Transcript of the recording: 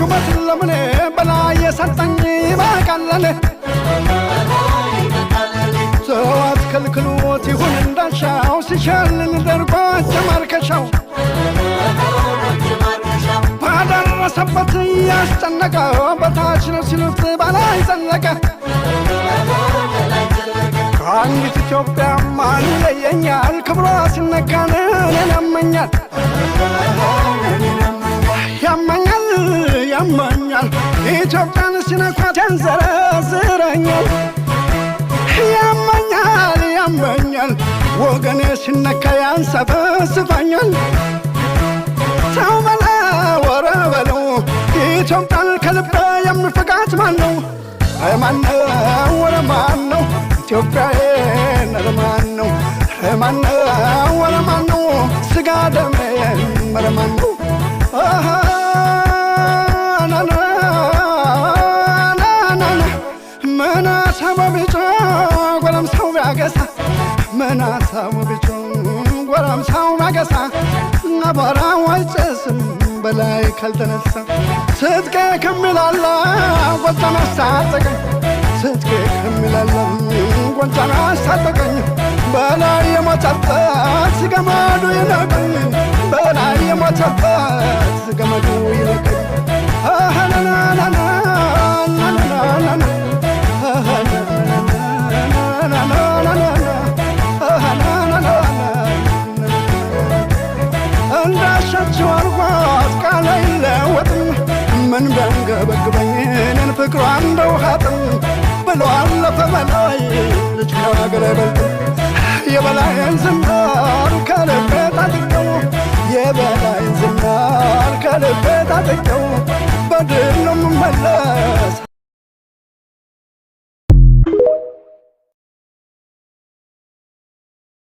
ሹመት ለምን በላይ የሰጠኝ ይበቃለኔ ሰዋት ከልክሎት ይሁን እንዳሻው ሲሸልል ደርባች ማርከሻው ባደረሰበት ያስጨነቀ በታች ነው ሲሉት በላይ ዘለቀ ከአንዲት ኢትዮጵያ ማን ይለየኛል ክብሯ ሲነካን እኔን ያመኛል ያመኛል ያመኛል ኢትዮጵያን ሲነኳት ያንዘረዝረኛል ያመኛል ያመኛል ወገኔ ሲነካ ያንሰፈስፈኛል ሰው በለው ወረ በለው ኢትዮጵያን ከልቤ የሚፈቃት ማነው ማነው ወረ ማነው ኢትዮጵያዬን ለማነው ማነው ወረ ማነው ስጋ ደሜ መረማነው መናሳው ቢጮ ጎረምሳው ማገሳ አቧራው አይጨስም በላይ ካልተነሳ ስትቄ ከሚላላ ጎንጫን አስታጠቀኝ ስትቄ ከሚላላ ጎንጫን አስታጠቀኝ በላይ የሞተበት ገመዱ ይለቀኝ በላይ የሞተበት ገመዱ ይለቀኝ እንዳሻቸው አርጓት ቃል አይለወጥም ምን ቢያንገበግበኝ እኔን ፍቅሯ እንደ ውሃጥም ብሎ አለፈ በላይ ልጅ ከሀገር አይበልጥም የበላይን ዝናር ከልቤ ታጥቀው የበላይን ዝናር ከልቤ ታጥቀው በድል ነው የምመለስ